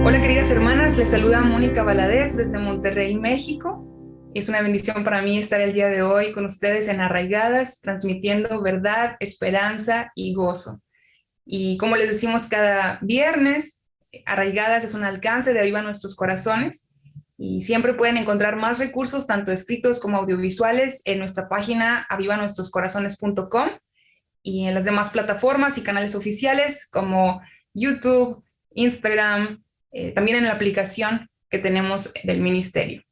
Hola queridas hermanas, les saluda Mónica Valadez desde Monterrey, México. Es una bendición para mí estar el día de hoy con ustedes en Arraigadas, transmitiendo verdad, esperanza y gozo. Y como les decimos cada viernes, Arraigadas es un alcance de Aviva Nuestros Corazones y siempre pueden encontrar más recursos, tanto escritos como audiovisuales, en nuestra página avivanuestroscorazones.com y en las demás plataformas y canales oficiales como YouTube, Instagram, también en la aplicación que tenemos del ministerio.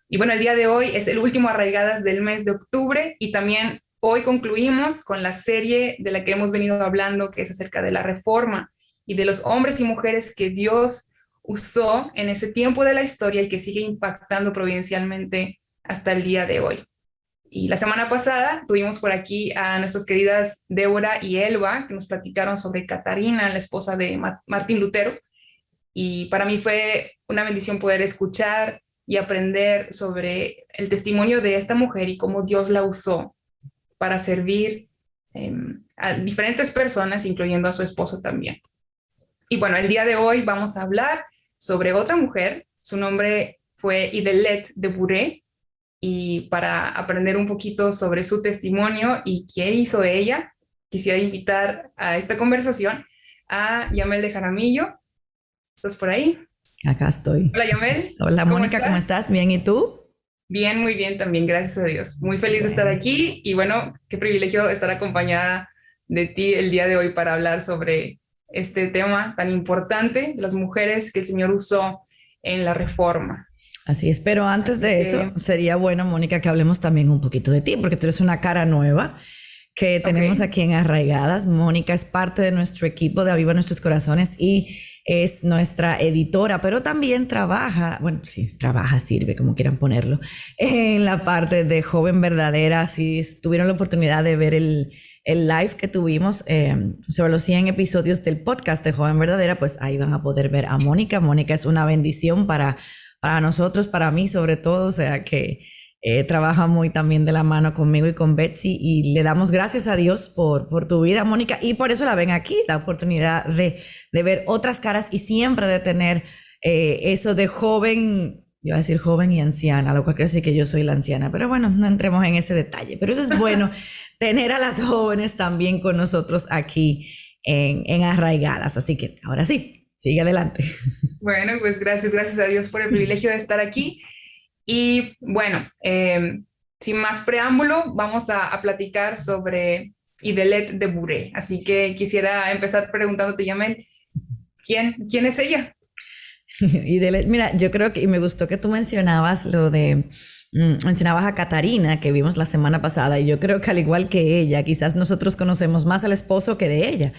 Y bueno, el día de hoy es el último Arraigadas del mes de octubre y también hoy concluimos con la serie de la que hemos venido hablando, que es acerca de la reforma y de los hombres y mujeres que Dios usó en ese tiempo de la historia y que sigue impactando providencialmente hasta el día de hoy. Y la semana pasada tuvimos por aquí a nuestras queridas Débora y Elba, que nos platicaron sobre Catarina, la esposa de Martín Lutero. Y para mí fue una bendición poder escuchar y aprender sobre el testimonio de esta mujer y cómo Dios la usó para servir a diferentes personas, incluyendo a su esposo también. Y bueno, el día de hoy vamos a hablar sobre otra mujer. Su nombre fue Idelette de Bourré. Y para aprender un poquito sobre su testimonio y qué hizo ella, quisiera invitar a esta conversación a Yamel de Jaramillo. ¿Estás por ahí? Acá estoy. Hola, Yamel. Hola, ¿Cómo Mónica, ¿cómo estás? estás? ¿Bien? ¿Y tú? Bien, muy bien también, gracias a Dios. Muy feliz de estar Bueno, aquí y bueno, qué privilegio estar acompañada de ti el día de hoy para hablar sobre este tema tan importante, las mujeres que el Señor usó en la Reforma. así es. Pero antes Así de eso, que, sería bueno, Mónica, que hablemos también un poquito de ti, porque tú eres una cara nueva que ok, tenemos aquí en Arraigadas. Mónica es parte de nuestro equipo de Aviva Nuestros Corazones y es nuestra editora, pero también trabaja, bueno, sí, trabaja, sirve, como quieran ponerlo, en la parte de Joven Verdadera. Si tuvieron la oportunidad de ver el live que tuvimos sobre los 100 episodios del podcast de Joven Verdadera, pues ahí van a poder ver a Mónica. Mónica es una bendición para nosotros, para mí sobre todo, o sea que trabaja muy también de la mano conmigo y con Betsy y le damos gracias a Dios por tu vida, Mónica, y por eso la ven aquí, la oportunidad de ver otras caras y siempre de tener eso de joven. Iba a decir joven y anciana, lo cual quiere decir que yo soy la anciana, pero bueno, no entremos en ese detalle. Pero eso es bueno, tener a las jóvenes también con nosotros aquí en Arraigadas. Así que ahora sí, sigue adelante. bueno, pues gracias a Dios por el privilegio de estar aquí. Y bueno, sin más preámbulo, vamos a platicar sobre Idelette de Bourré. Así que quisiera empezar preguntándote, Yamel, ¿quién es ella? Mira, yo creo que, y me gustó que tú mencionabas lo de, mencionabas a Catarina, que vimos la semana pasada, y yo creo que al igual que ella, quizás nosotros conocemos más al esposo que de ella.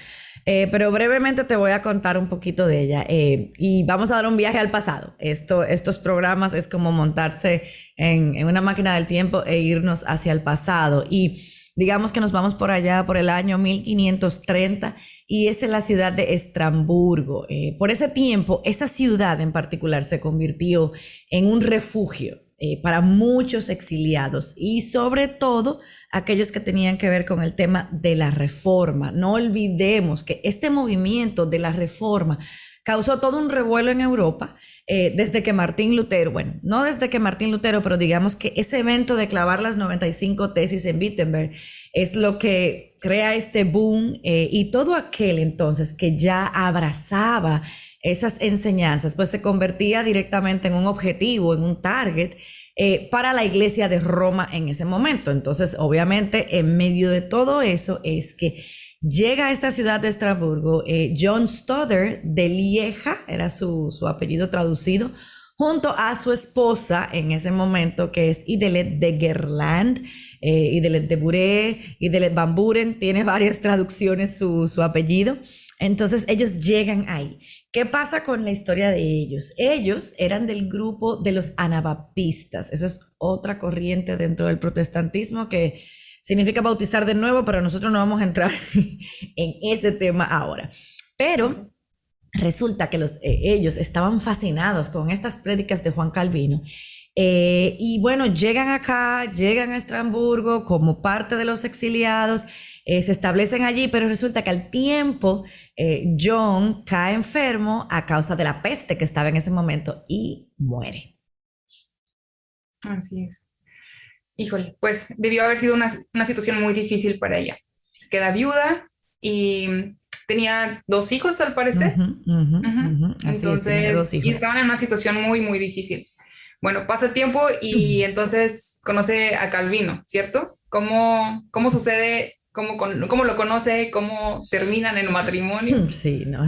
Pero brevemente te voy a contar un poquito de ella y vamos a dar un viaje al pasado. Estos programas es como montarse en una máquina del tiempo e irnos hacia el pasado. Y digamos que nos vamos por allá por el año 1530 y es en la ciudad de Estrasburgo. Por ese tiempo, esa ciudad en particular se convirtió en un refugio para muchos exiliados y sobre todo aquellos que tenían que ver con el tema de la reforma. No olvidemos que este movimiento de la reforma causó todo un revuelo en Europa desde que Martín Lutero, bueno, no desde que Martín Lutero, pero digamos que ese evento de clavar las 95 tesis en Wittenberg es lo que crea este boom y todo aquel entonces que ya abrazaba esas enseñanzas, pues se convertía directamente en un objetivo, en un target para la iglesia de Roma en ese momento. Entonces, obviamente, en medio de todo eso es que llega a esta ciudad de Estrasburgo John Stoddard de Lieja, era su apellido traducido, junto a su esposa en ese momento, que es Idelette de Gerland, Idelette de Bourré, Idelette Van Buren, tiene varias traducciones su apellido. Entonces ellos llegan ahí. ¿Qué pasa con la historia de ellos? Ellos eran del grupo de los anabaptistas. Eso es otra corriente dentro del protestantismo que significa bautizar de nuevo, pero nosotros no vamos a entrar en ese tema ahora. Pero resulta que ellos estaban fascinados con estas prédicas de Juan Calvino. Y bueno, llegan acá, llegan a Estrasburgo como parte de los exiliados se establecen allí, pero resulta que al tiempo John cae enfermo a causa de la peste que estaba en ese momento y muere. Así es. Híjole, pues debió haber sido una situación muy difícil para ella. Se queda viuda y tenía 2 hijos al parecer. Así es, tiene 2 Entonces, y hijos. estaban en una situación muy, muy difícil. Bueno, pasa el tiempo y entonces conoce a Calvino, ¿cierto? ¿Cómo sucede? ¿Cómo lo conoce? ¿Cómo terminan en matrimonio? Sí, no.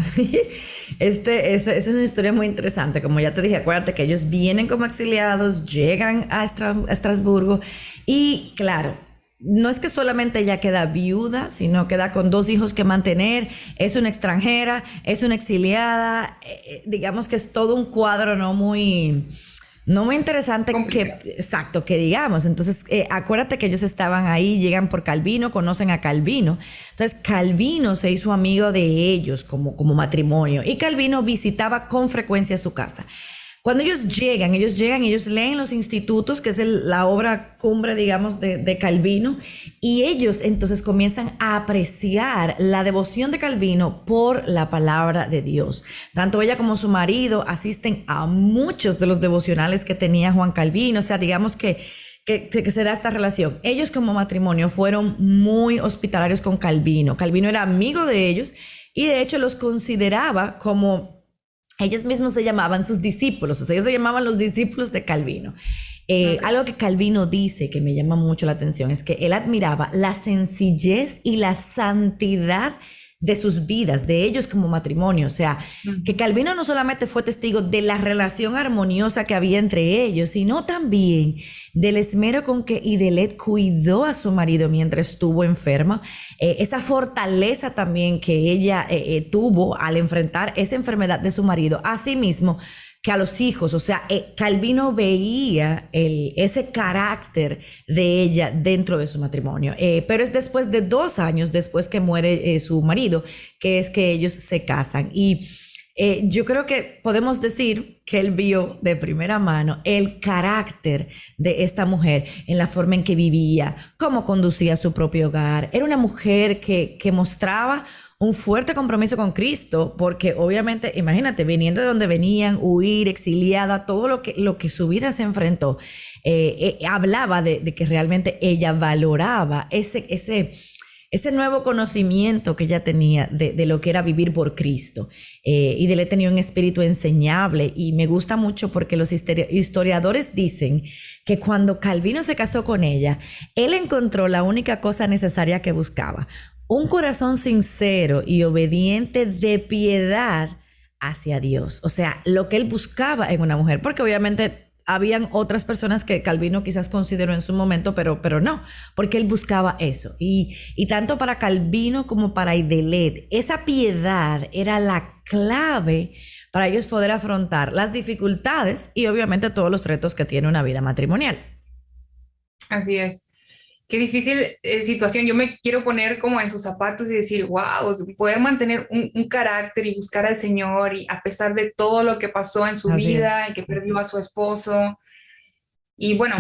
Esa es una historia muy interesante. Como ya te dije, acuérdate que ellos vienen como exiliados, llegan a Estrasburgo y claro, no es que solamente ella queda viuda, sino queda con 2 hijos que mantener, es una extranjera, es una exiliada, digamos que es todo un cuadro no muy interesante que, Complicado. exacto, que digamos. Entonces, acuérdate que ellos estaban ahí, llegan por Calvino, conocen a Calvino. Entonces, Calvino se hizo amigo de ellos como matrimonio y Calvino visitaba con frecuencia su casa. Cuando ellos leen los institutos, que es la obra cumbre, digamos, de Calvino, y ellos entonces comienzan a apreciar la devoción de Calvino por la palabra de Dios. Tanto ella como su marido asisten a muchos de los devocionales que tenía Juan Calvino, o sea, digamos que se da esta relación. Ellos como matrimonio fueron muy hospitalarios con Calvino. Calvino era amigo de ellos y de hecho los consideraba como ellos mismos se llamaban sus discípulos, o sea, ellos se llamaban los discípulos de Calvino. Algo que Calvino dice que me llama mucho la atención es que él admiraba la sencillez y la santidad de sus vidas, de ellos como matrimonio. O sea, que Calvino no solamente fue testigo de la relación armoniosa que había entre ellos, sino también del esmero con que Idelette cuidó a su marido mientras estuvo enferma, esa fortaleza también que ella tuvo al enfrentar esa enfermedad de su marido. Asimismo, que a los hijos, o sea, Calvino veía ese carácter de ella dentro de su matrimonio, pero es después de 2 años después que muere su marido, que es que ellos se casan. Y yo creo que podemos decir que él vio de primera mano el carácter de esta mujer en la forma en que vivía, cómo conducía su propio hogar. Era una mujer que mostraba un fuerte compromiso con Cristo, porque obviamente, imagínate, viniendo de donde venían, huir, exiliada, todo lo que su vida se enfrentó, hablaba de que realmente ella valoraba ese nuevo conocimiento que ella tenía de lo que era vivir por Cristo. Y de él tenía un espíritu enseñable, y me gusta mucho porque los historiadores dicen que cuando Calvino se casó con ella, él encontró la única cosa necesaria que buscaba: un corazón sincero y obediente de piedad hacia Dios. O sea, lo que él buscaba en una mujer, porque obviamente habían otras personas que Calvino quizás consideró en su momento, pero no, porque él buscaba eso. Y tanto para Calvino como para Idelette, esa piedad era la clave para ellos poder afrontar las dificultades y obviamente todos los retos que tiene una vida matrimonial. Así es. Qué difícil situación. Yo me quiero poner como en sus zapatos y decir, wow, poder mantener un carácter y buscar al Señor y a pesar de todo lo que pasó en su Así vida es, y que así perdió a es. su esposo. Y bueno,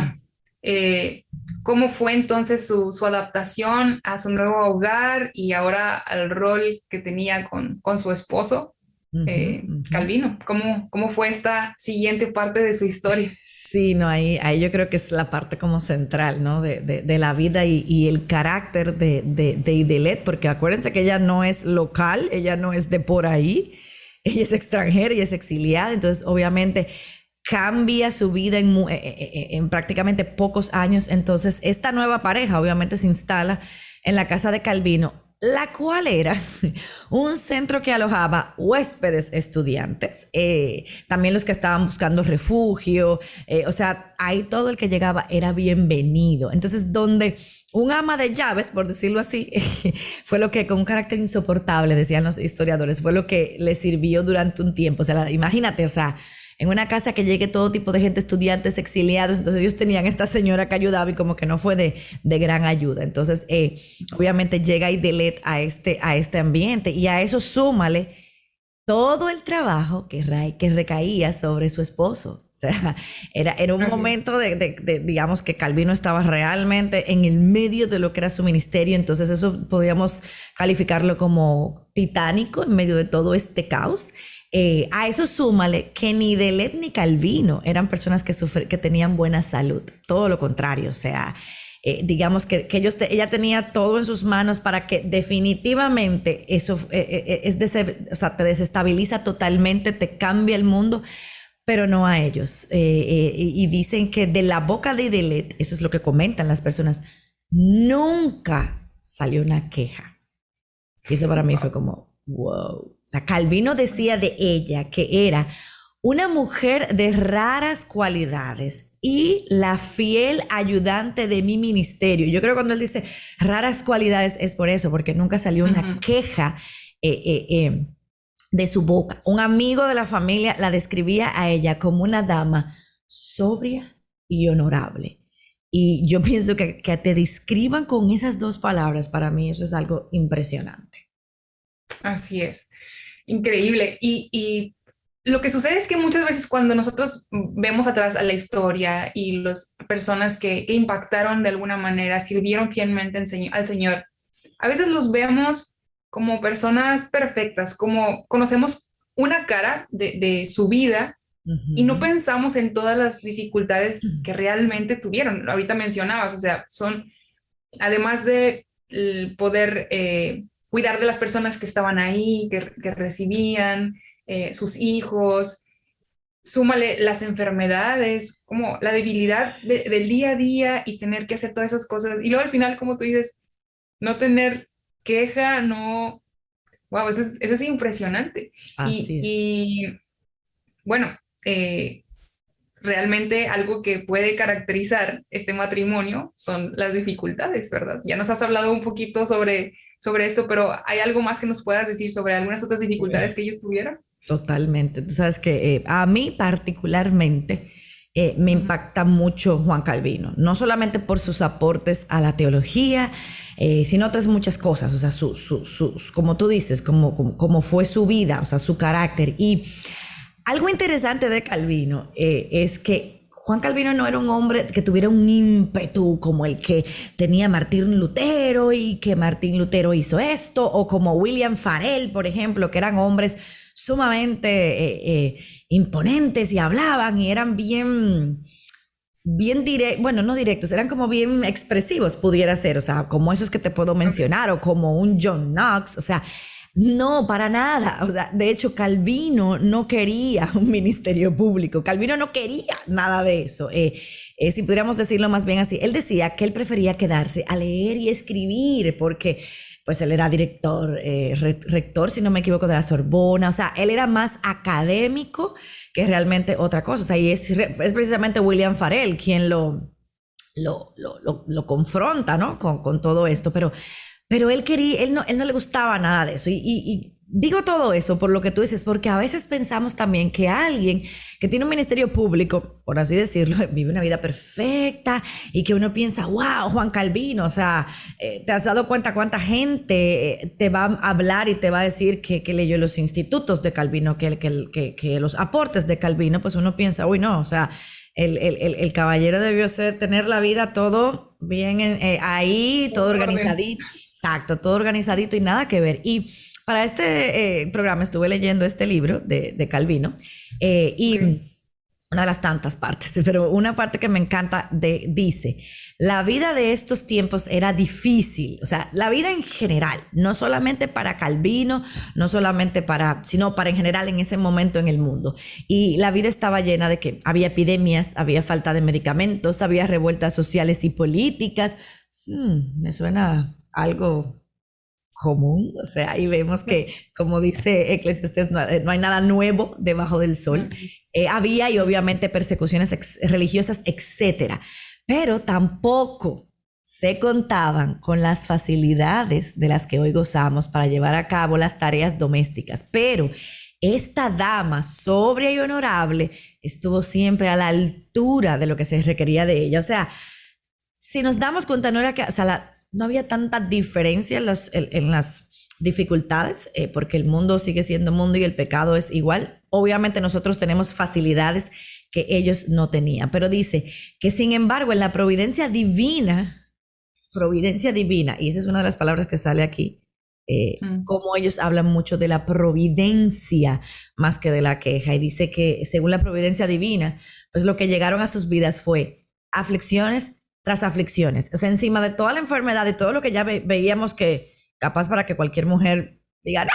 Sí. ¿cómo fue entonces su adaptación a su nuevo hogar y ahora al rol que tenía con su esposo, Ujú, ujú. Calvino? ¿Cómo fue esta siguiente parte de su historia? Sí, no, ahí yo creo que es la parte como central, ¿no? De la vida y el carácter de Idelette, porque acuérdense que ella no es local, ella no es de por ahí, ella es extranjera y es exiliada, entonces obviamente cambia su vida en prácticamente pocos años. Entonces esta nueva pareja obviamente se instala en la casa de Calvino, la cual era un centro que alojaba huéspedes estudiantes, también los que estaban buscando refugio, o sea, ahí todo el que llegaba era bienvenido. Entonces, donde un ama de llaves, por decirlo así, fue lo que, con un carácter insoportable, decían los historiadores, fue lo que le sirvió durante un tiempo. O sea, imagínate, o sea, en una casa que llegue todo tipo de gente, estudiantes, exiliados, entonces ellos tenían esta señora que ayudaba y como que no fue de gran ayuda. Entonces, obviamente llega Idelette a este ambiente, y a eso súmale todo el trabajo que recaía sobre su esposo. O sea, era un momento digamos, que Calvino estaba realmente en el medio de lo que era su ministerio, entonces eso podríamos calificarlo como titánico en medio de todo este caos. A eso súmale que ni Delet ni Calvino eran personas que tenían buena salud, todo lo contrario, o sea, digamos que ella tenía todo en sus manos para que definitivamente eso o sea, te desestabiliza totalmente, te cambia el mundo, pero no a ellos. Y dicen que de la boca de Delet, eso es lo que comentan las personas, nunca salió una queja. Y eso para mí fue como, wow. O sea, Calvino decía de ella que era una mujer de raras cualidades y la fiel ayudante de mi ministerio. Yo creo que cuando él dice raras cualidades es por eso, porque nunca salió una queja de su boca. Un amigo de la familia la describía a ella como una dama sobria y honorable. Y yo pienso que te describan con esas dos palabras, para mí eso es algo impresionante. Así es, increíble. Y lo que sucede es que muchas veces cuando nosotros vemos atrás a la historia y las personas que impactaron de alguna manera, sirvieron fielmente al Señor, a veces los vemos como personas perfectas, como conocemos una cara de su vida y no pensamos en todas las dificultades que realmente tuvieron. Ahorita mencionabas, o sea, son, además de poder cuidar de las personas que estaban ahí, que recibían, sus hijos, súmale las enfermedades, como la debilidad del día a día y tener que hacer todas esas cosas. Y luego al final, como tú dices, no tener queja, no, wow, eso es impresionante. Así es. Y bueno, realmente algo que puede caracterizar este matrimonio son las dificultades, ¿verdad? Ya nos has hablado un poquito sobre esto, pero ¿hay algo más que nos puedas decir sobre algunas otras dificultades que ellos tuvieron? Totalmente. Tú sabes que a mí particularmente me impacta mucho Juan Calvino, no solamente por sus aportes a la teología, sino otras muchas cosas, o sea, como tú dices, como fue su vida, o sea, su carácter. Y algo interesante de Calvino es que Juan Calvino no era un hombre que tuviera un ímpetu como el que tenía Martín Lutero y que Martín Lutero hizo esto, o como William Farel, por ejemplo, que eran hombres sumamente imponentes y hablaban y eran bien directos, bueno, no directos, eran como bien expresivos, pudiera ser, o sea, como esos que te puedo mencionar, o como un John Knox, o sea, no, para nada. O sea, de hecho, Calvino no quería un ministerio público. Calvino no quería nada de eso. Si pudiéramos decirlo más bien así, él decía que él prefería quedarse a leer y escribir porque pues él era director, rector, si no me equivoco, de la Sorbona. O sea, él era más académico que realmente otra cosa. O sea, y es precisamente William Farel quien lo confronta, ¿no? Con todo esto, pero él no le gustaba nada de eso. Y digo todo eso por lo que tú dices, porque a veces pensamos también que alguien que tiene un ministerio público, por así decirlo, vive una vida perfecta y que uno piensa, wow, Juan Calvino, o sea, ¿te has dado cuenta cuánta gente te va a hablar y te va a decir que leyó los institutos de Calvino, que los aportes de Calvino? Pues uno piensa, uy, no, o sea, el caballero debió tener la vida todo bien ahí, todo organizadito. Exacto, todo organizadito y nada que ver. Y para este programa estuve leyendo este libro de Calvino y una de las tantas partes, pero una parte que me encanta dice, la vida de estos tiempos era difícil, o sea, la vida en general, no solamente para Calvino, no solamente sino para en general en ese momento en el mundo. Y la vida estaba llena de que había epidemias, había falta de medicamentos, había revueltas sociales y políticas. Me suena algo común, o sea, ahí vemos que, como dice Eclesiastés, no hay nada nuevo debajo del sol. Había y obviamente persecuciones religiosas, etcétera, pero tampoco se contaban con las facilidades de las que hoy gozamos para llevar a cabo las tareas domésticas. Pero esta dama sobria y honorable estuvo siempre a la altura de lo que se requería de ella. O sea, si nos damos cuenta, no era que, o sea, no había tanta diferencia en las dificultades, porque el mundo sigue siendo mundo y el pecado es igual. Obviamente nosotros tenemos facilidades que ellos no tenían, pero dice que sin embargo en la providencia divina, y esa es una de las palabras que sale aquí, como ellos hablan mucho de la providencia más que de la queja, y dice que según la providencia divina, pues lo que llegaron a sus vidas fue aflicciones tras aflicciones, o sea, encima de toda la enfermedad, de todo lo que ya veíamos que capaz para que cualquier mujer diga no,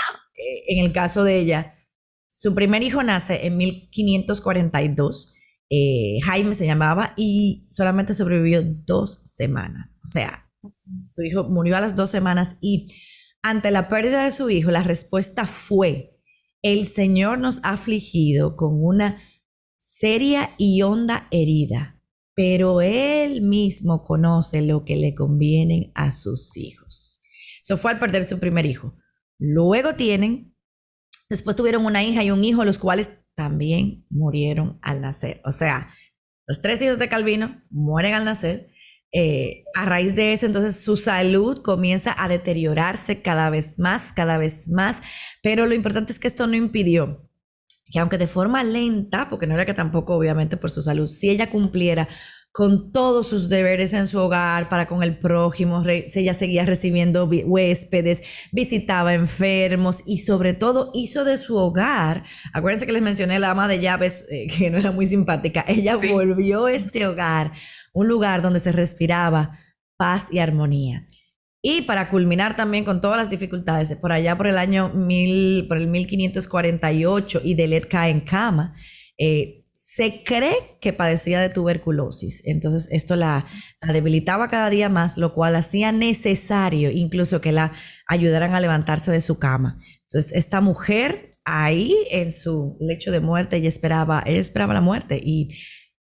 en el caso de ella, su primer hijo nace en 1542, Jaime se llamaba, y solamente sobrevivió 2 semanas, o sea, su hijo murió a las 2 semanas, y ante la pérdida de su hijo, la respuesta fue: el Señor nos ha afligido con una seria y honda herida, pero Él mismo conoce lo que le conviene a sus hijos. Eso fue al perder su primer hijo. Luego después tuvieron una hija y un hijo, los cuales también murieron al nacer. O sea, los 3 hijos de Calvino mueren al nacer. A raíz de eso, entonces su salud comienza a deteriorarse cada vez más, pero lo importante es que esto no impidió que, aunque de forma lenta, porque no era que tampoco obviamente por su salud, si ella cumpliera con todos sus deberes en su hogar, para con el prójimo, ella seguía recibiendo huéspedes, visitaba enfermos y sobre todo hizo de su hogar, acuérdense que les mencioné la ama de llaves, que no era muy simpática, ella volvió este hogar un lugar donde se respiraba paz y armonía. Y para culminar también con todas las dificultades, por allá por el 1548, Idelette cae en cama. Se cree que padecía de tuberculosis, entonces esto la debilitaba cada día más, lo cual hacía necesario incluso que la ayudaran a levantarse de su cama. Entonces esta mujer ahí en su lecho de muerte, ella esperaba la muerte, y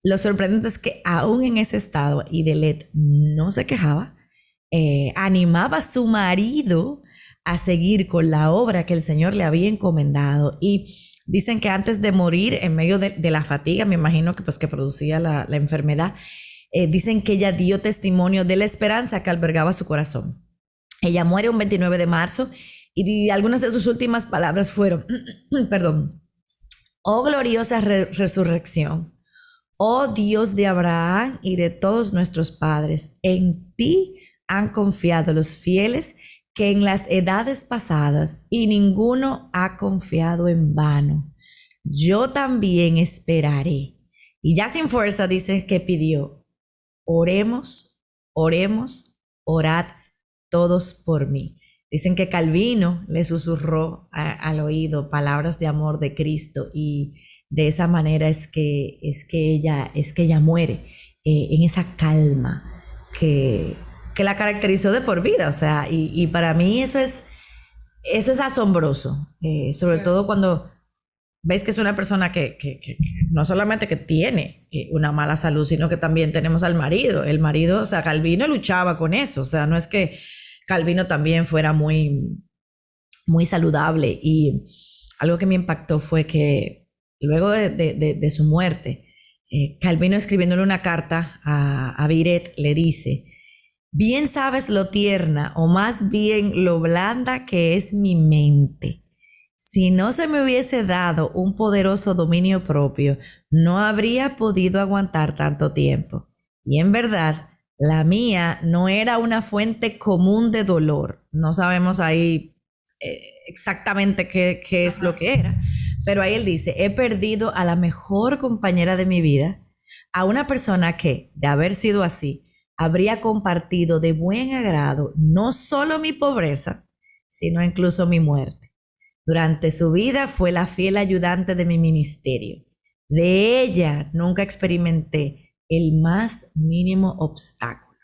lo sorprendente es que aún en ese estado, Idelette no se quejaba, animaba a su marido a seguir con la obra que el Señor le había encomendado, y dicen que antes de morir, en medio de la fatiga, me imagino que pues que producía la enfermedad, dicen que ella dio testimonio de la esperanza que albergaba su corazón. Ella muere un 29 de marzo y algunas de sus últimas palabras fueron, perdón, oh gloriosa resurrección, oh Dios de Abraham y de todos nuestros padres, en ti han confiado los fieles que en las edades pasadas, y ninguno ha confiado en vano. Yo también esperaré. Y ya sin fuerza dice que pidió: oremos, orad todos por mí. Dicen que Calvino le susurró al oído palabras de amor de Cristo, y de esa manera es que ella muere en esa calma que la caracterizó de por vida. O sea, y para mí eso es asombroso, sobre todo cuando ves que es una persona que no solamente que tiene una mala salud, sino que también tenemos al marido. El marido, o sea, Calvino luchaba con eso. O sea, no es que Calvino también fuera muy, muy saludable. Y algo que me impactó fue que luego de su muerte, Calvino, escribiéndole una carta a Viret, le dice: bien sabes lo tierna, o más bien lo blanda que es mi mente. Si no se me hubiese dado un poderoso dominio propio, no habría podido aguantar tanto tiempo. Y en verdad, la mía no era una fuente común de dolor. No sabemos ahí exactamente qué es lo que era, pero ahí él dice: he perdido a la mejor compañera de mi vida, a una persona que, de haber sido así, habría compartido de buen agrado no solo mi pobreza, sino incluso mi muerte. Durante su vida fue la fiel ayudante de mi ministerio. De ella nunca experimenté el más mínimo obstáculo.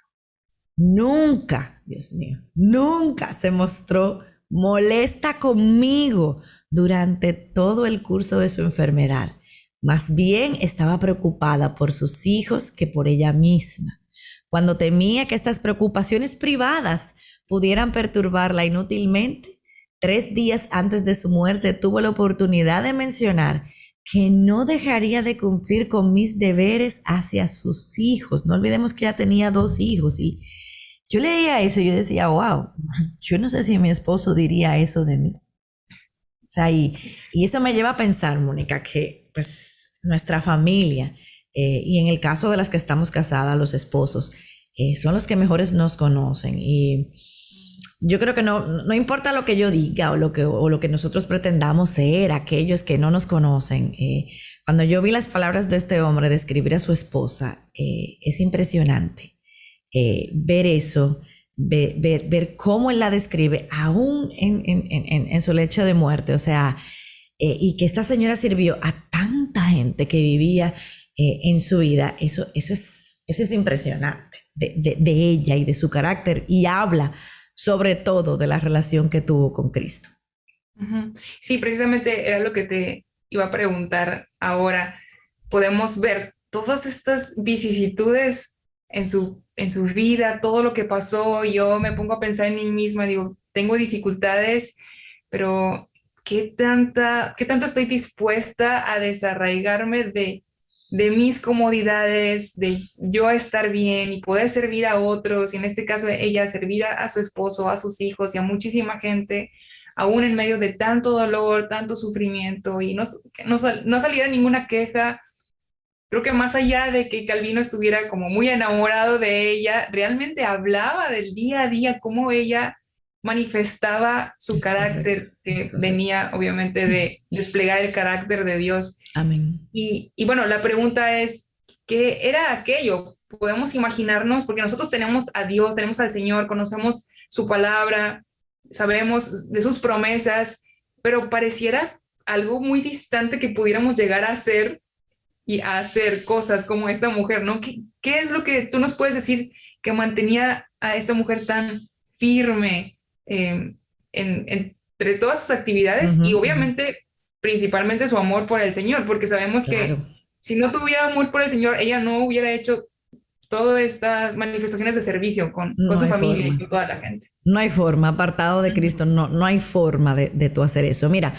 Nunca, Dios mío, nunca se mostró molesta conmigo durante todo el curso de su enfermedad. Más bien estaba preocupada por sus hijos que por ella misma. Cuando temía que estas preocupaciones privadas pudieran perturbarla inútilmente, 3 días antes de su muerte tuvo la oportunidad de mencionar que no dejaría de cumplir con mis deberes hacia sus hijos. No olvidemos que ella tenía 2 hijos, y Yo leía eso y yo decía, wow, yo no sé si mi esposo diría eso de mí. O sea, y eso me lleva a pensar, Mónica, que pues nuestra familia, y en el caso de las que estamos casadas, los esposos, son los que mejores nos conocen. Y yo creo que no importa lo que yo diga o lo que nosotros pretendamos ser, aquellos que no nos conocen. Cuando yo vi las palabras de este hombre describir a su esposa, es impresionante ver eso, ver cómo él la describe, aún en su lecho de muerte. O sea, y que esta señora sirvió a tanta gente que vivía en su vida. Eso es impresionante de ella y de su carácter, y habla sobre todo de la relación que tuvo con Cristo. Ujú. Sí, precisamente era lo que te iba a preguntar ahora. Podemos ver todas estas vicisitudes en su vida, todo lo que pasó. Yo me pongo a pensar en mí misma, digo, tengo dificultades, pero qué tanto estoy dispuesta a desarraigarme de mis comodidades, de yo estar bien y poder servir a otros, y en este caso ella servir a su esposo, a sus hijos y a muchísima gente, aún en medio de tanto dolor, tanto sufrimiento, y no saliera ninguna queja. Creo que más allá de que Calvino estuviera como muy enamorado de ella, realmente hablaba del día a día, cómo ella manifestaba su Es correcto, carácter, es que correcto. venía obviamente de desplegar el carácter de Dios. Amén. Y bueno, la pregunta es, ¿qué era aquello? Podemos imaginarnos, porque nosotros tenemos a Dios, tenemos al Señor, conocemos su palabra, sabemos de sus promesas, pero pareciera algo muy distante que pudiéramos llegar a hacer y a hacer cosas como esta mujer, ¿no? ¿Qué es lo que tú nos puedes decir que mantenía a esta mujer tan firme entre todas sus actividades Ujú, y ujú. obviamente principalmente su amor por el Señor? Porque sabemos Claro. que si no tuviera amor por el Señor, ella no hubiera hecho todas estas manifestaciones de servicio con No su hay familia y forma. con toda la gente. No hay forma, apartado de Ujú. Cristo, no hay forma de tú hacer eso. Mira,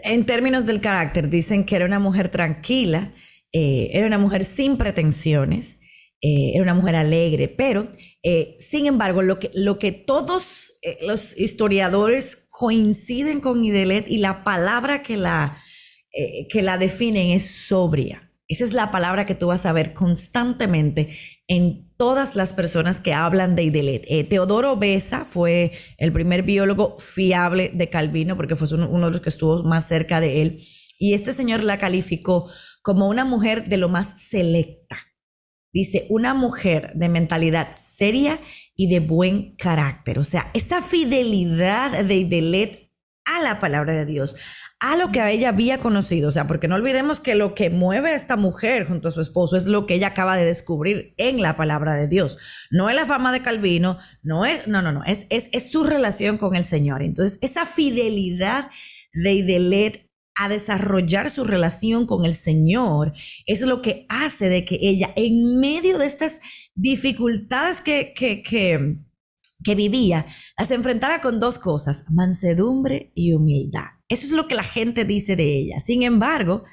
en términos del carácter, dicen que era una mujer tranquila, era una mujer sin pretensiones, era una mujer alegre, pero sin embargo, lo que todos los historiadores coinciden con Idelet, y la palabra que la definen es sobria. Esa es la palabra que tú vas a ver constantemente en todas las personas que hablan de Idelet. Teodoro Beza fue el primer biólogo fiable de Calvino, porque fue uno de los que estuvo más cerca de él. Y este señor la calificó como una mujer de lo más selecta. Dice, una mujer de mentalidad seria y de buen carácter. O sea, esa fidelidad de Idelet a la palabra de Dios, a lo que a ella había conocido. O sea, porque no olvidemos que lo que mueve a esta mujer junto a su esposo es lo que ella acaba de descubrir en la palabra de Dios. No es la fama de Calvino, no, es su relación con el Señor. Entonces, esa fidelidad de Idelet a desarrollar su relación con el Señor es lo que hace de que ella, en medio de estas dificultades que vivía, las enfrentara con dos cosas: mansedumbre y humildad. Eso es lo que la gente dice de ella. Sin embargo,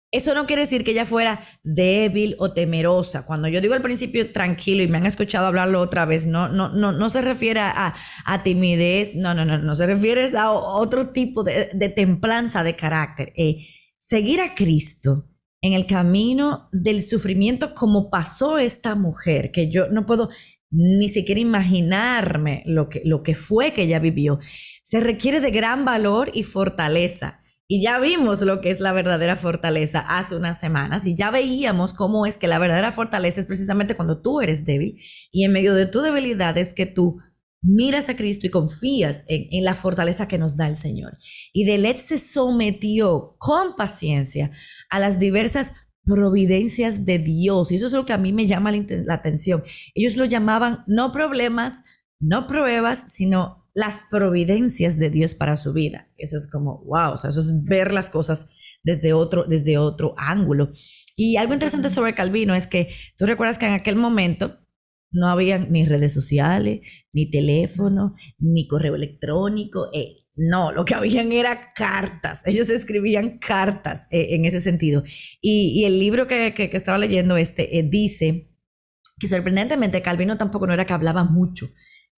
eso no quiere decir que ella fuera débil o temerosa. Cuando yo digo al principio tranquilo, y me han escuchado hablarlo otra vez, no se refiere a timidez, no se refiere a otro tipo de templanza de carácter. Seguir a Cristo en el camino del sufrimiento, como pasó esta mujer, que yo no puedo ni siquiera imaginarme lo que fue que ella vivió, se requiere de gran valor y fortaleza. Y ya vimos lo que es la verdadera fortaleza hace unas semanas, y ya veíamos cómo es que la verdadera fortaleza es precisamente cuando tú eres débil, y en medio de tu debilidad es que tú miras a Cristo y confías en la fortaleza que nos da el Señor. Y Idelet se sometió con paciencia a las diversas providencias de Dios, y eso es lo que a mí me llama la atención. Ellos lo llamaban no problemas, no pruebas, sino las providencias de Dios para su vida. Eso es como, wow, o sea, eso es ver las cosas desde otro ángulo. Y algo interesante sobre Calvino es que tú recuerdas que en aquel momento no había ni redes sociales, ni teléfono, ni correo electrónico. No, lo que habían era cartas. Ellos escribían cartas en ese sentido. Y el libro que estaba leyendo dice que sorprendentemente Calvino tampoco no era que hablaba mucho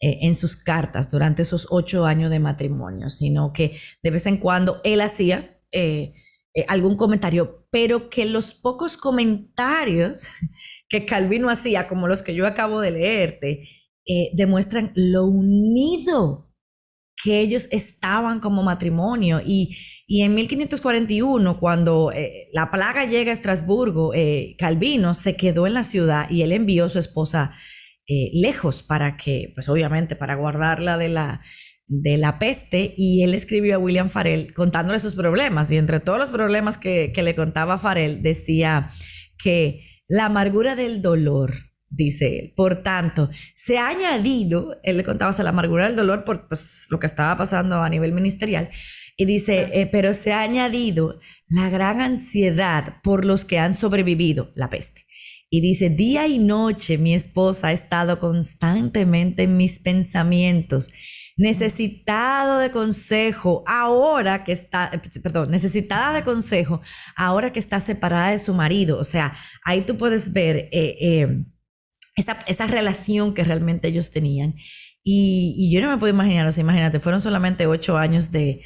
en sus cartas durante esos 8 años de matrimonio, sino que de vez en cuando él hacía algún comentario, pero que los pocos comentarios que Calvino hacía, como los que yo acabo de leerte, demuestran lo unido que ellos estaban como matrimonio. Y en 1541, cuando la plaga llega a Estrasburgo, Calvino se quedó en la ciudad y él envió a su esposa lejos para que, pues obviamente, para guardarla de la peste, y él escribió a William Farel contándole sus problemas, y entre todos los problemas que le contaba Farel, decía que la amargura del dolor, dice él, por tanto, se ha añadido, él le contaba la amargura del dolor por pues, lo que estaba pasando a nivel ministerial, y dice, pero se ha añadido la gran ansiedad por los que han sobrevivido la peste. Y dice, día y noche mi esposa ha estado constantemente en mis pensamientos, necesitado de consejo ahora que está, perdón, necesitada de consejo ahora que está separada de su marido. O sea, ahí tú puedes ver esa relación que realmente ellos tenían. Y yo no me puedo imaginar, o sea, imagínate, fueron solamente 8 años de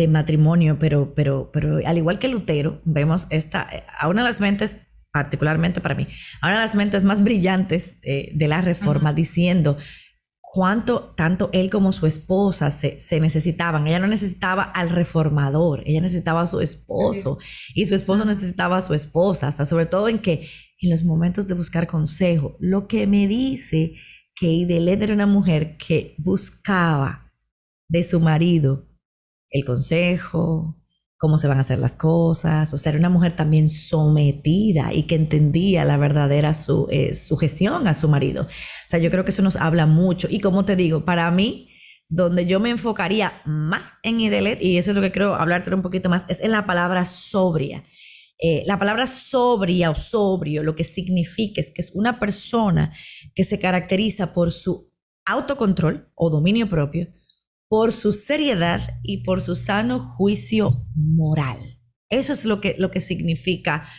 matrimonio, pero al igual que Lutero, vemos a una de las mentes, particularmente para mí, a una de las mentes más brillantes de la Reforma, diciendo cuánto tanto él como su esposa se necesitaban. Ella no necesitaba al reformador, ella necesitaba a su esposo, y su esposo necesitaba a su esposa, hasta sobre todo en los momentos de buscar consejo. Lo que me dice que Idelette era una mujer que buscaba de su marido el consejo, cómo se van a hacer las cosas. O sea, era una mujer también sometida y que entendía la verdadera sujeción a su marido. O sea, yo creo que eso nos habla mucho. Y como te digo, para mí, donde yo me enfocaría más en Idelette, y eso es lo que quiero hablarte un poquito más, es en la palabra sobria. La palabra sobria o sobrio, lo que significa es que es una persona que se caracteriza por su autocontrol o dominio propio, por su seriedad y por su sano juicio moral. Eso es lo que significa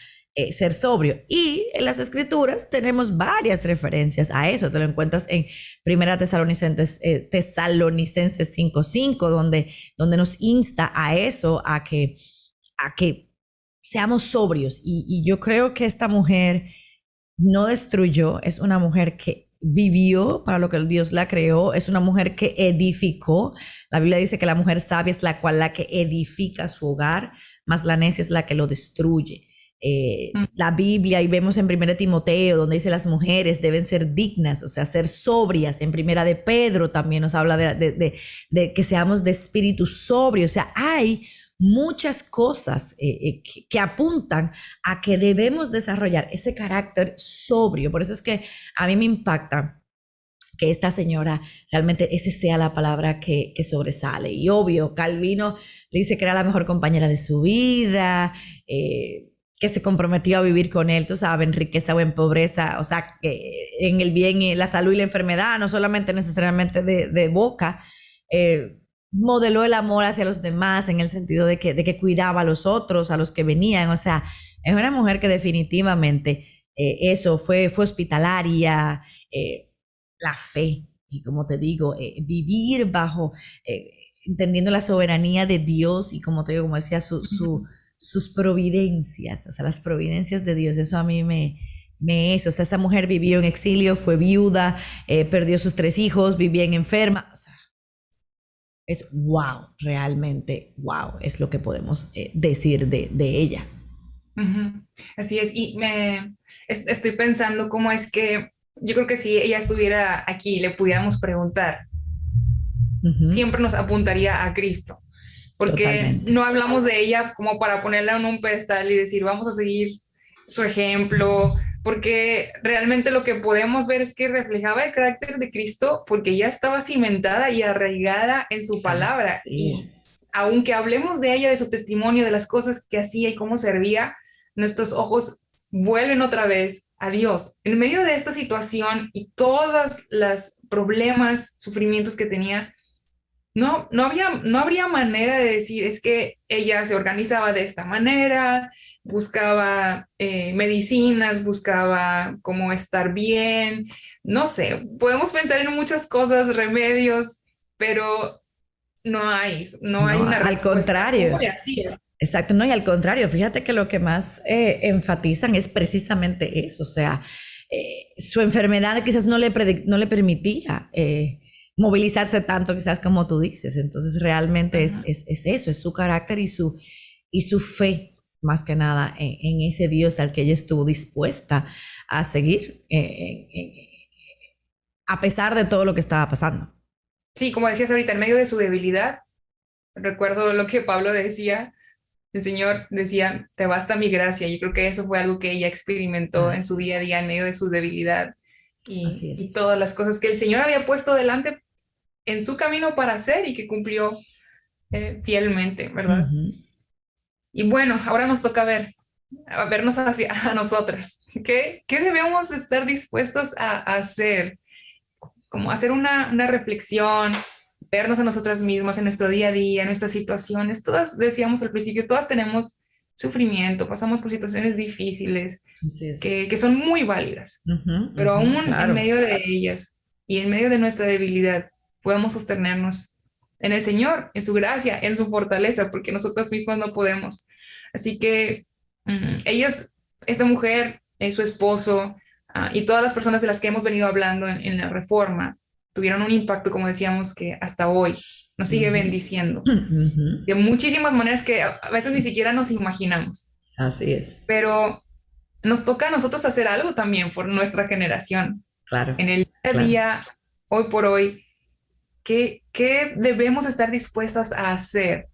ser sobrio. Y en las escrituras tenemos varias referencias a eso. Te lo encuentras en 1 Tesalonicenses 5:5, donde nos insta a eso, a que seamos sobrios. Y yo creo que esta mujer no destruyó, es una mujer que vivió para lo que Dios la creó, es una mujer que edificó. La Biblia dice que la mujer sabia es la que edifica su hogar, más la necia es la que lo destruye. La Biblia, y vemos en 1 Timoteo, donde dice las mujeres deben ser dignas, o sea, ser sobrias. En 1 de Pedro también nos habla de que seamos de espíritu sobrio. O sea, hay muchas cosas que apuntan a que debemos desarrollar ese carácter sobrio. Por eso es que a mí me impacta que esta señora realmente esa sea la palabra que sobresale. Y obvio, Calvino le dice que era la mejor compañera de su vida, que se comprometió a vivir con él, tú sabes, en riqueza o en pobreza, o sea, que en el bien y la salud y la enfermedad, no solamente necesariamente de boca. Modeló el amor hacia los demás en el sentido de que cuidaba a los otros, a los que venían. O sea, es una mujer que definitivamente eso fue hospitalaria, la fe, y como te digo, vivir bajo, entendiendo la soberanía de Dios, y como te digo, como decía, sus providencias, o sea, las providencias de Dios. Eso a mí o sea, esa mujer vivió en exilio, fue viuda, perdió sus 3 hijos, vivía enferma. O sea, es wow, realmente wow, es lo que podemos decir de ella. Así es, y estoy pensando cómo es que yo creo que si ella estuviera aquí y le pudiéramos preguntar, siempre nos apuntaría a Cristo, porque totalmente. No hablamos de ella como para ponerla en un pedestal y decir vamos a seguir su ejemplo, porque realmente lo que podemos ver es que reflejaba el carácter de Cristo, porque ella estaba cimentada y arraigada en su palabra. Y aunque hablemos de ella, de su testimonio, de las cosas que hacía y cómo servía, nuestros ojos vuelven otra vez a Dios. En medio de esta situación y todos los problemas, sufrimientos que tenía, no habría manera de decir, es que ella se organizaba de esta manera, buscaba medicinas, buscaba cómo estar bien, no sé, podemos pensar en muchas cosas, remedios, pero no hay No, una al respuesta. contrario. Uy, así es. Exacto, no, y al contrario, fíjate que lo que más enfatizan es precisamente eso, o sea, su enfermedad quizás no le permitía movilizarse tanto, quizás como tú dices, entonces realmente Ajá. es eso, es su carácter y su fe, más que nada, en ese Dios al que ella estuvo dispuesta a seguir, a pesar de todo lo que estaba pasando. Sí, como decías ahorita, en medio de su debilidad, recuerdo lo que Pablo decía. El Señor decía, te basta mi gracia. Yo creo que eso fue algo que ella experimentó en su Así día a es, día, en medio de su debilidad así y es. todas las cosas que el Señor había puesto delante en su camino para hacer y que cumplió fielmente, ¿verdad? Ujú. Y bueno, ahora nos toca a vernos hacia a nosotras. ¿Qué debemos estar dispuestos a hacer? Como hacer una reflexión, vernos a nosotras mismas en nuestro día a día, en nuestras situaciones. Todas, decíamos al principio, todas tenemos sufrimiento, pasamos por situaciones difíciles Así es. que son muy válidas, Ujú, pero ujú, aún en claro. medio de ellas y en medio de nuestra debilidad, podemos sostenernos en el Señor, en su gracia, en su fortaleza, porque nosotras mismas no podemos. Así que ellas, esta mujer, su esposo, y todas las personas de las que hemos venido hablando en la reforma, tuvieron un impacto, como decíamos, que hasta hoy nos sigue Ujú, bendiciendo ujú. de muchísimas maneras que a veces ni siquiera nos imaginamos. Así es, Pero nos toca a nosotros hacer algo también por nuestra generación. claro, En el día a claro. día, hoy por hoy, ¿qué debemos estar dispuestas a hacer?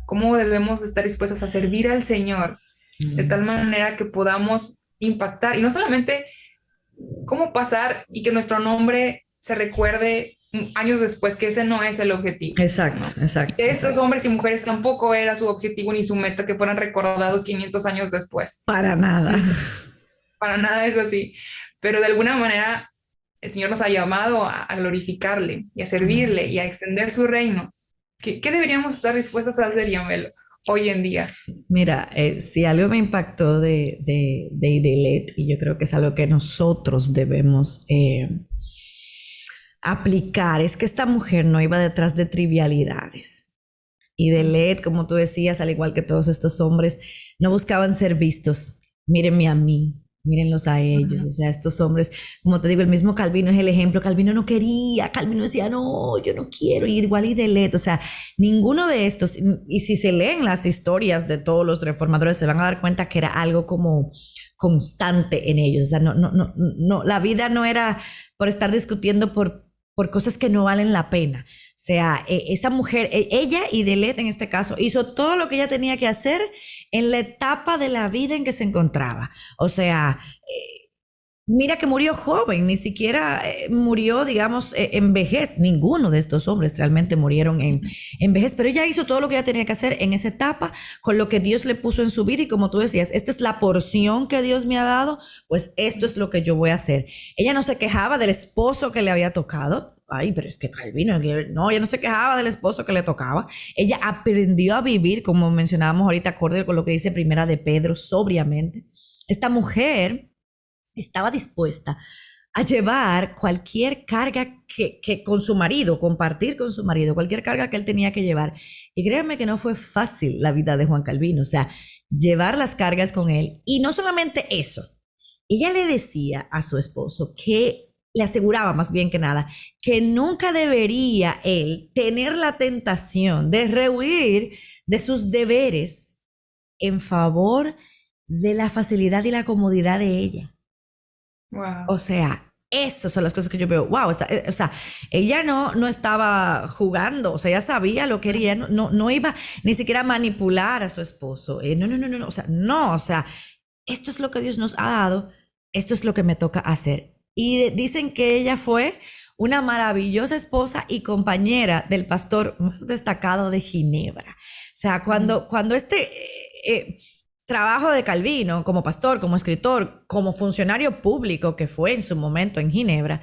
¿Cómo debemos estar dispuestas a servir al Señor de tal Mm. manera que podamos impactar? Y no solamente cómo pasar y que nuestro nombre se recuerde años después, que ese no es el objetivo, Exacto, ¿no? Y exacto, de estos exacto. hombres y mujeres tampoco era su objetivo ni su meta que fueran recordados 500 años después. Para nada. Para nada es así. Pero de alguna manera el Señor nos ha llamado a glorificarle y a Amén. servirle y a extender su reino. ¿Qué deberíamos estar dispuestas a hacer, Yamel, hoy en día? Mira, si algo me impactó de Idelet, y yo creo que es algo que nosotros debemos aplicar, es que esta mujer no iba detrás de trivialidades. Idelet, como tú decías, al igual que todos estos hombres, no buscaban ser vistos. Mírenme a mí, mírenlos a ellos. O sea, estos hombres, como te digo, el mismo Calvino es el ejemplo. Calvino no quería, Calvino decía, no, yo no quiero, y igual Idelet. O sea, ninguno de estos, y si se leen las historias de todos los reformadores, se van a dar cuenta que era algo como constante en ellos. O sea, no, la vida no era por estar discutiendo por cosas que no valen la pena. O sea, esa mujer, ella y Delet en este caso, hizo todo lo que ella tenía que hacer en la etapa de la vida en que se encontraba. O sea, mira que murió joven, ni siquiera murió, digamos, en vejez. Ninguno de estos hombres realmente murieron en vejez, pero ella hizo todo lo que ella tenía que hacer en esa etapa, con lo que Dios le puso en su vida. Y como tú decías, esta es la porción que Dios me ha dado, pues esto es lo que yo voy a hacer. Ella no se quejaba del esposo que le había tocado. Ay, pero es que Calvino, no, ella no se quejaba del esposo que le tocaba. Ella aprendió a vivir, como mencionábamos ahorita, acorde con lo que dice Primera de Pedro, sobriamente. Esta mujer estaba dispuesta a llevar cualquier carga que con su marido, compartir con su marido, cualquier carga que él tenía que llevar. Y créanme que no fue fácil la vida de Juan Calvino, o sea, llevar las cargas con él. Y no solamente eso, ella le decía a su esposo que le aseguraba más bien que nada que nunca debería él tener la tentación de rehuir de sus deberes en favor de la facilidad y la comodidad de ella. Wow. O sea, esas son las cosas que yo veo. Wow, o sea, ella no estaba jugando, o sea, ella sabía lo que quería, no iba ni siquiera a manipular a su esposo. No, o sea, esto es lo que Dios nos ha dado, esto es lo que me toca hacer. Y dicen que ella fue una maravillosa esposa y compañera del pastor más destacado de Ginebra. O sea, cuando este trabajo de Calvino como pastor, como escritor, como funcionario público que fue en su momento en Ginebra,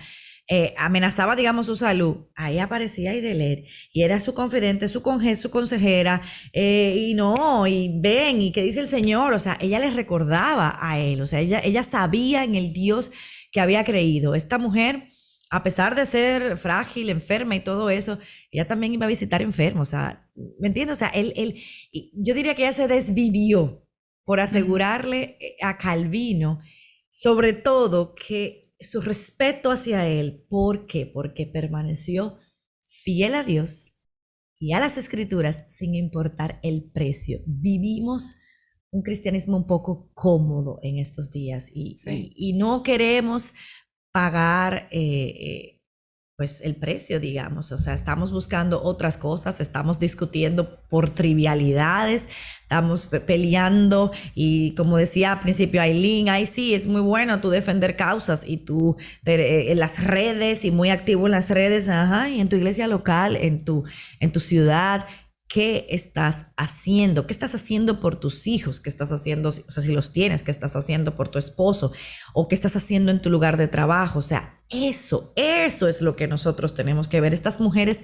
amenazaba, digamos, su salud, ahí aparecía Aideler y era su confidente, su consejera, y ven, y qué dice el Señor, o sea, ella les recordaba a él, o sea, ella sabía en el Dios que había creído. Esta mujer, a pesar de ser frágil, enferma y todo eso, ella también iba a visitar enfermos, o sea, ¿me entiendes? O sea, yo diría que ella se desvivió por asegurarle a Calvino, sobre todo, que su respeto hacia él. ¿Por qué? Porque permaneció fiel a Dios y a las escrituras sin importar el precio. Vivimos un cristianismo un poco cómodo en estos días y no queremos pagar pues el precio, digamos. O sea, estamos buscando otras cosas, estamos discutiendo por trivialidades, estamos peleando y como decía al principio Aileen, ay sí, es muy bueno tú defender causas y tú en las redes y muy activo en las redes, ajá, y en tu iglesia local, en tu ciudad. ¿Qué estás haciendo? ¿Qué estás haciendo por tus hijos? ¿Qué estás haciendo, o sea, si los tienes? ¿Qué estás haciendo por tu esposo? ¿O qué estás haciendo en tu lugar de trabajo? O sea, eso es lo que nosotros tenemos que ver. Estas mujeres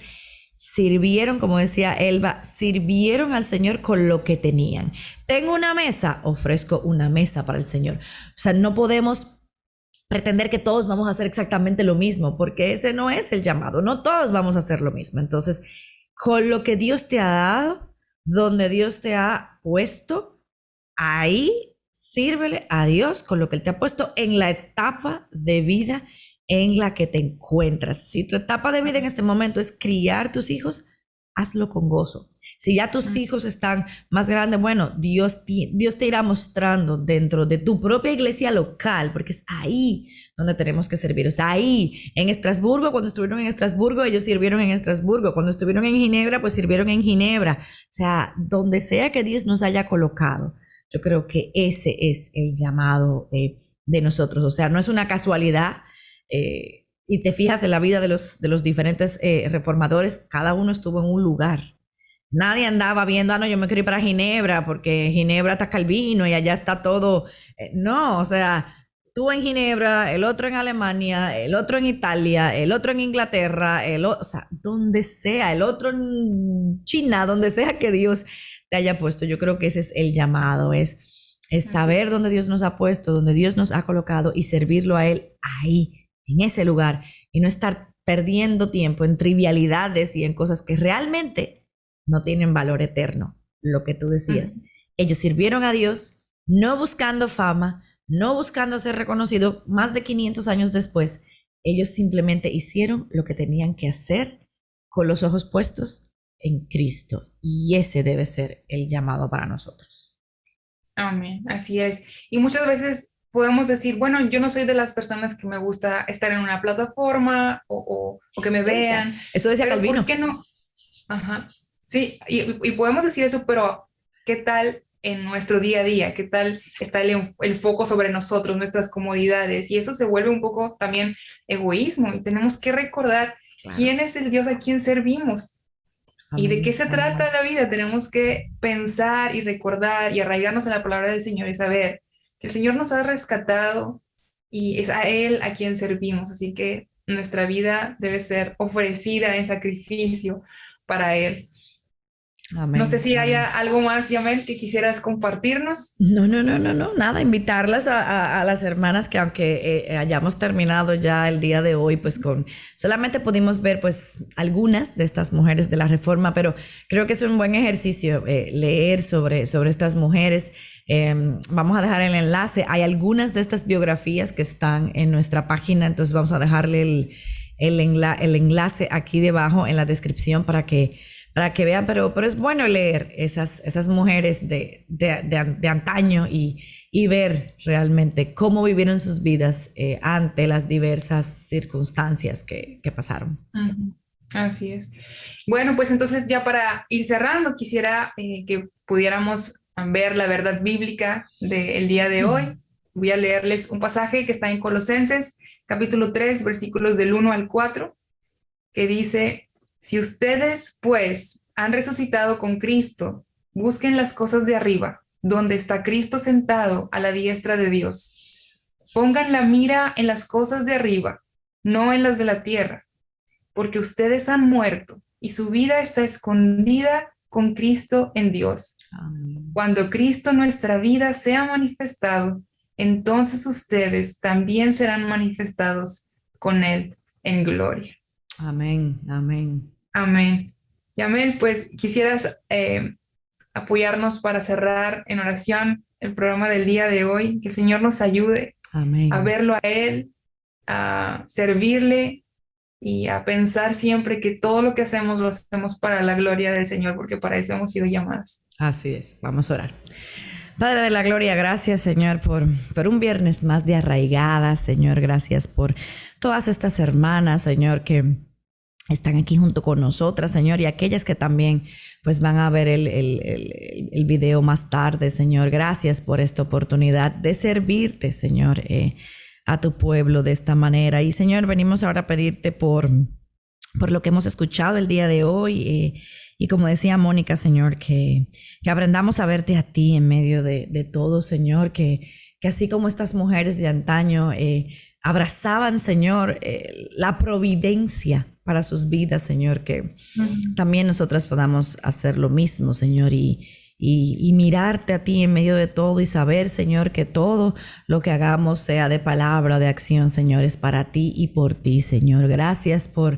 sirvieron, como decía Elba, sirvieron al Señor con lo que tenían. Tengo una mesa, ofrezco una mesa para el Señor. O sea, no podemos pretender que todos vamos a hacer exactamente lo mismo, porque ese no es el llamado. No todos vamos a hacer lo mismo. Entonces, con lo que Dios te ha dado, donde Dios te ha puesto, ahí sírvele a Dios con lo que Él te ha puesto en la etapa de vida en la que te encuentras. Si tu etapa de vida en este momento es criar tus hijos, hazlo con gozo. Si ya tus hijos están más grandes, bueno, Dios te irá mostrando dentro de tu propia iglesia local, porque es ahí donde tenemos que servir. O sea, ahí, en Estrasburgo, cuando estuvieron en Estrasburgo, ellos sirvieron en Estrasburgo. Cuando estuvieron en Ginebra, pues sirvieron en Ginebra. O sea, donde sea que Dios nos haya colocado, yo creo que ese es el llamado de nosotros. O sea, no es una casualidad. Y te fijas en la vida de los diferentes reformadores, cada uno estuvo en un lugar. Nadie andaba viendo, no, yo me quiero ir para Ginebra porque Ginebra está Calvino y allá está todo. No, o sea, tú en Ginebra, el otro en Alemania, el otro en Italia, el otro en Inglaterra, o sea, donde sea, el otro en China, donde sea que Dios te haya puesto. Yo creo que ese es el llamado, es saber dónde Dios nos ha puesto, dónde Dios nos ha colocado y servirlo a Él ahí, en ese lugar, y no estar perdiendo tiempo en trivialidades y en cosas que realmente no tienen valor eterno. Lo que tú decías, ellos sirvieron a Dios no buscando fama, no buscando ser reconocido. Más de 500 años después, ellos simplemente hicieron lo que tenían que hacer con los ojos puestos en Cristo, y ese debe ser el llamado para nosotros. Amén, así es. Y muchas veces podemos decir, bueno, yo no soy de las personas que me gusta estar en una plataforma o que me vean. Eso decía Calvino. ¿Por qué no? Ajá. Sí, y podemos decir eso, pero ¿qué tal en nuestro día a día? ¿Qué tal está el foco sobre nosotros, nuestras comodidades? Y eso se vuelve un poco también egoísmo, y tenemos que recordar quién es el Dios a quien servimos. Amén. ¿Y de qué se trata la vida? Tenemos que pensar y recordar y arraigarnos en la palabra del Señor y saber que el Señor nos ha rescatado y es a Él a quien servimos. Así que nuestra vida debe ser ofrecida en sacrificio para Él. Amén. No sé si haya algo más, Yamel, que quisieras compartirnos. No, nada, invitarlas a las hermanas que aunque hayamos terminado ya el día de hoy, pues solamente pudimos ver pues algunas de estas mujeres de la Reforma, pero creo que es un buen ejercicio leer sobre estas mujeres. Vamos a dejar el enlace, hay algunas de estas biografías que están en nuestra página, entonces vamos a dejarle el enlace aquí debajo en la descripción para que vean, pero es bueno leer esas mujeres de antaño y ver realmente cómo vivieron sus vidas ante las diversas circunstancias que pasaron. Así es. Bueno, pues entonces ya para ir cerrando, quisiera que pudiéramos ver la verdad bíblica del día de hoy. Voy a leerles un pasaje que está en Colosenses, capítulo 3, versículos del 1 al 4, que dice: si ustedes, pues, han resucitado con Cristo, busquen las cosas de arriba, donde está Cristo sentado a la diestra de Dios. Pongan la mira en las cosas de arriba, no en las de la tierra, porque ustedes han muerto y su vida está escondida con Cristo en Dios. Amén. Cuando Cristo nuestra vida sea manifestado, entonces ustedes también serán manifestados con Él en gloria. Amén. Amén. Amén. Yamel, pues quisieras apoyarnos para cerrar en oración el programa del día de hoy, que el Señor nos ayude Amén. a verlo a Él, a servirle y a pensar siempre que todo lo que hacemos lo hacemos para la gloria del Señor, porque para eso hemos sido llamadas. Así es, vamos a orar. Padre de la gloria, gracias Señor por un viernes más de arraigadas, Señor, gracias por todas estas hermanas, Señor, que están aquí junto con nosotras, Señor, y aquellas que también pues van a ver el video más tarde, Señor. Gracias por esta oportunidad de servirte, Señor, a tu pueblo de esta manera. Y Señor, venimos ahora a pedirte por lo que hemos escuchado el día de hoy, y como decía Mónica, Señor, que aprendamos a verte a ti en medio de todo, Señor, que así como estas mujeres de antaño abrazaban, Señor, la providencia para sus vidas, Señor, que también nosotras podamos hacer lo mismo, Señor, y mirarte a ti en medio de todo y saber, Señor, que todo lo que hagamos, sea de palabra o de acción, Señor, es para ti y por ti, Señor. Gracias por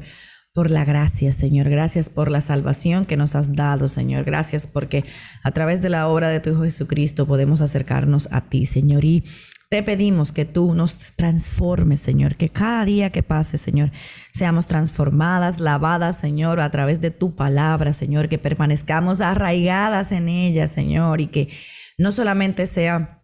la gracia, Señor. Gracias por la salvación que nos has dado, Señor. Gracias porque a través de la obra de tu Hijo Jesucristo podemos acercarnos a ti, Señor. Y te pedimos que tú nos transformes, Señor, que cada día que pase, Señor, seamos transformadas, lavadas, Señor, a través de tu palabra, Señor, que permanezcamos arraigadas en ella, Señor, y que no solamente sea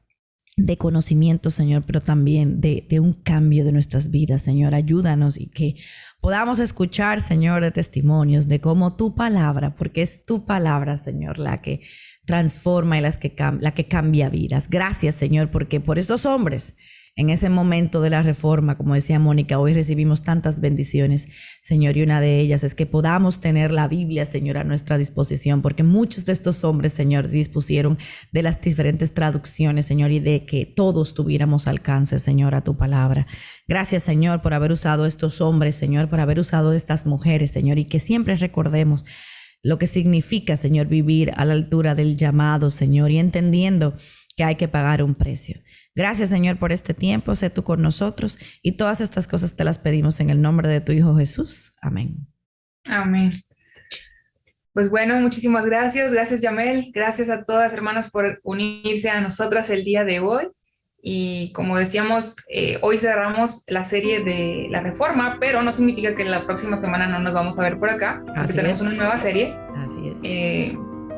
de conocimiento, Señor, pero también de un cambio de nuestras vidas, Señor. Ayúdanos y que podamos escuchar, Señor, de testimonios de cómo tu palabra, porque es tu palabra, Señor, la que transforma y la que cambia vidas. Gracias, Señor, porque por estos hombres en ese momento de la reforma, como decía Mónica, hoy recibimos tantas bendiciones, Señor, y una de ellas es que podamos tener la Biblia, Señor, a nuestra disposición, porque muchos de estos hombres, Señor, dispusieron de las diferentes traducciones, Señor, y de que todos tuviéramos alcance, Señor, a tu palabra. Gracias, Señor, por haber usado estos hombres, Señor, por haber usado estas mujeres, Señor, y que siempre recordemos lo que significa, Señor, vivir a la altura del llamado, Señor, y entendiendo que hay que pagar un precio. Gracias, Señor, por este tiempo. Sé tú con nosotros y todas estas cosas te las pedimos en el nombre de tu Hijo Jesús. Amén. Amén. Pues bueno, muchísimas gracias. Gracias, Yamel. Gracias a todas, hermanas, por unirse a nosotras el día de hoy. Y como decíamos, hoy cerramos la serie de la Reforma, pero no significa que la próxima semana no nos vamos a ver por acá, porque tenemos una nueva serie. Así es.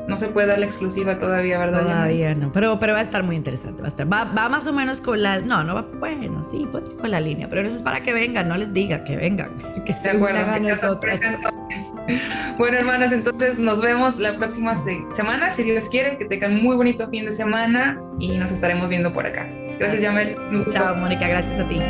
No se puede dar la exclusiva todavía, ¿verdad? Todavía no, pero va a estar muy interesante. Va más o menos con la... No va, bueno, sí, puede ir con la línea, pero eso es para que vengan, no les diga que vengan, que se unan a nosotras. Bueno, hermanas, entonces nos vemos la próxima semana, si Dios quiere, que tengan muy bonito fin de semana y nos estaremos viendo por acá. Gracias, Yamel. Chao, Mónica, gracias a ti.